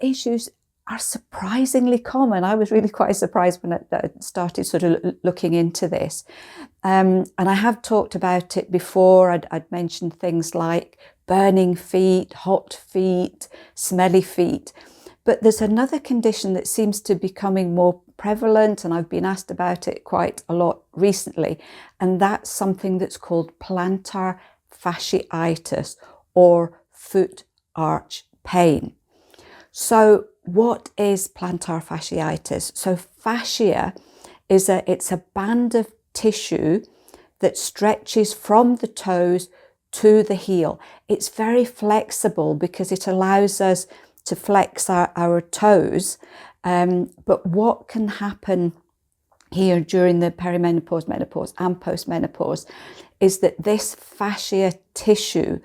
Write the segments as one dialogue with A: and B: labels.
A: issues are surprisingly common. I was really quite surprised when I started sort of looking into this. And I have talked about it before. I'd mentioned things like burning feet, hot feet, smelly feet. But there's another condition that seems to be becoming more prevalent, and I've been asked about it quite a lot recently, and that's something that's called plantar fasciitis, or foot arch pain. So what is plantar fasciitis? So fascia is it's a band of tissue that stretches from the toes to the heel. It's very flexible because it allows us to flex our toes. But what can happen here during the perimenopause, menopause and post-menopause is that this fascia tissue,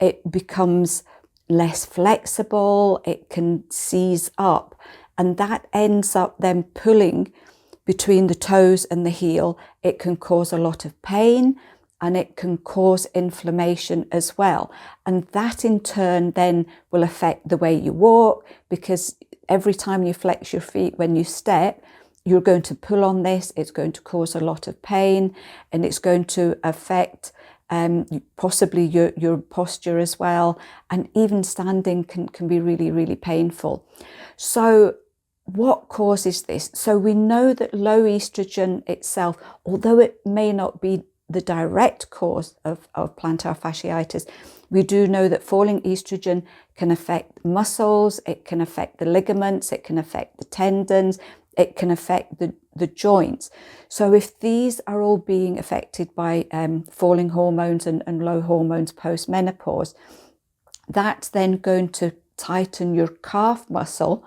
A: it becomes less flexible, it can seize up, and that ends up then pulling between the toes and the heel. It can cause a lot of pain, and it can cause inflammation as well. And that in turn then will affect the way you walk, because every time you flex your feet when you step, you're going to pull on this, it's going to cause a lot of pain, and it's going to affect possibly your posture as well. And even standing can be really, really painful. So what causes this? So we know that low estrogen itself, although it may not be the direct cause of plantar fasciitis, we do know that falling estrogen can affect muscles, it can affect the ligaments, it can affect the tendons, it can affect the joints. So if these are all being affected by falling hormones and low hormones post-menopause, that's then going to tighten your calf muscle,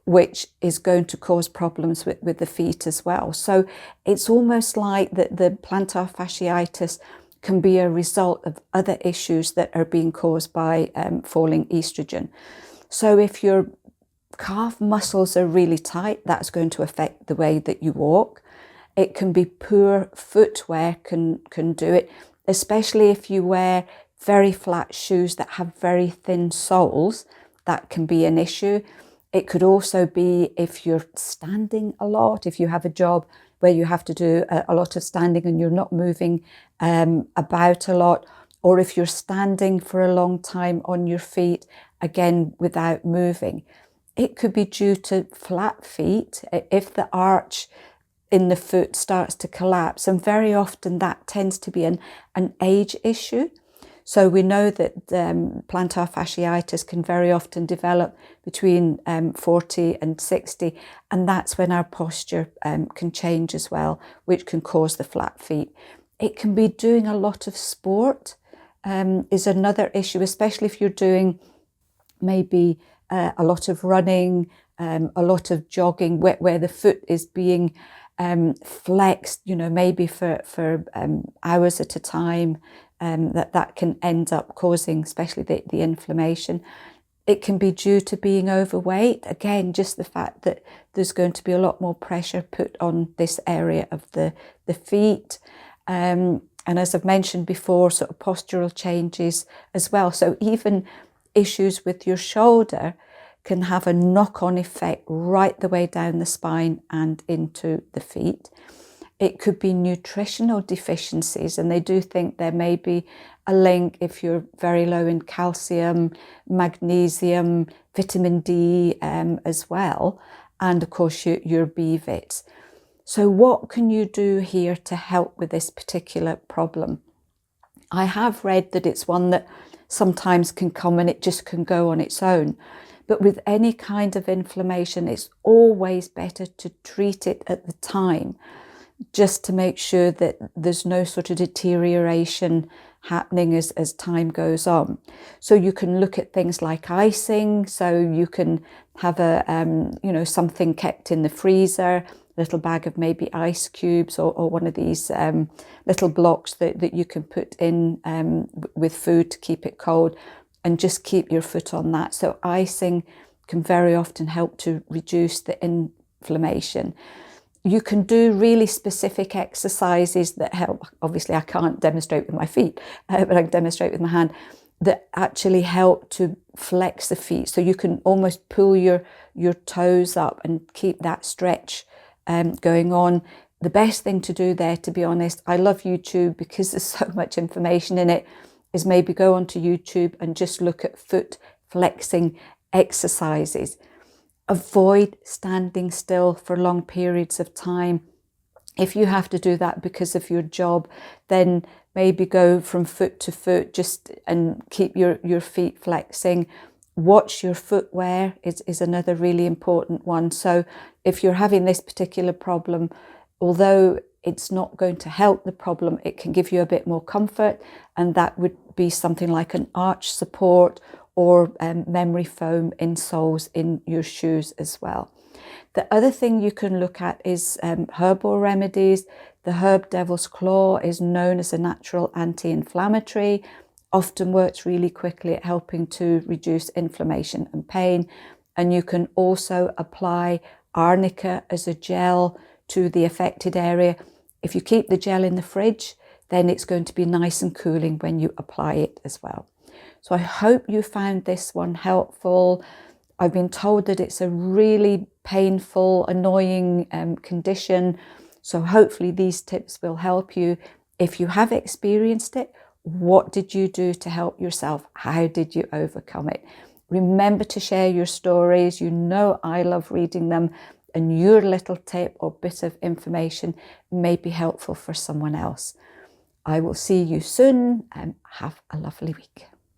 A: which is going to cause problems with the feet as well. So it's almost like the plantar fasciitis can be a result of other issues that are being caused by falling estrogen. So if your calf muscles are really tight, that's going to affect the way that you walk. It can be poor footwear can do it, especially if you wear very flat shoes that have very thin soles. That can be an issue. It could also be if you're standing a lot, if you have a job where you have to do a lot of standing and you're not moving about a lot, or if you're standing for a long time on your feet, again, without moving. It could be due to flat feet, if the arch in the foot starts to collapse, and very often that tends to be an age issue. So we know that plantar fasciitis can very often develop between 40 and 60, and that's when our posture can change as well, which can cause the flat feet. It can be doing a lot of sport is another issue, especially if you're doing maybe a lot of running, a lot of jogging, where the foot is being flexed, maybe for hours at a time. That can end up causing, especially the inflammation. It can be due to being overweight. Again, just the fact that there's going to be a lot more pressure put on this area of the feet. And as I've mentioned before, sort of postural changes as well. So even issues with your shoulder can have a knock-on effect right the way down the spine and into the feet. It could be nutritional deficiencies, and they do think there may be a link if you're very low in calcium, magnesium, vitamin D as well, and of course your B vitamins. So what can you do here to help with this particular problem? I have read that it's one that sometimes can come and it just can go on its own. But with any kind of inflammation, it's always better to treat it at the time, just to make sure that there's no sort of deterioration happening as time goes on. So you can look at things like icing. So you can have something kept in the freezer, a little bag of maybe ice cubes, or one of these little blocks that you can put in with food to keep it cold, and just keep your foot on that. So icing can very often help to reduce the inflammation. You can do really specific exercises that help. Obviously, I can't demonstrate with my feet, but I can demonstrate with my hand. that actually help to flex the feet. So you can almost pull your toes up and keep that stretch going on. The best thing to do there, to be honest, I love YouTube because there's so much information in it, is maybe go onto YouTube and just look at foot flexing exercises. Avoid standing still for long periods of time. If you have to do that because of your job, then maybe go from foot to foot and keep your feet flexing. Watch your footwear is another really important one. So if you're having this particular problem, although it's not going to help the problem, it can give you a bit more comfort, and that would be something like an arch support or memory foam insoles in your shoes as well. The other thing you can look at is herbal remedies. The herb devil's claw is known as a natural anti-inflammatory, often works really quickly at helping to reduce inflammation and pain. And you can also apply arnica as a gel to the affected area. If you keep the gel in the fridge, then it's going to be nice and cooling when you apply it as well. So I hope you found this one helpful. I've been told that it's a really painful, annoying condition. So hopefully these tips will help you. If you have experienced it, what did you do to help yourself? How did you overcome it? Remember to share your stories. You know I love reading them, and your little tip or bit of information may be helpful for someone else. I will see you soon, and have a lovely week.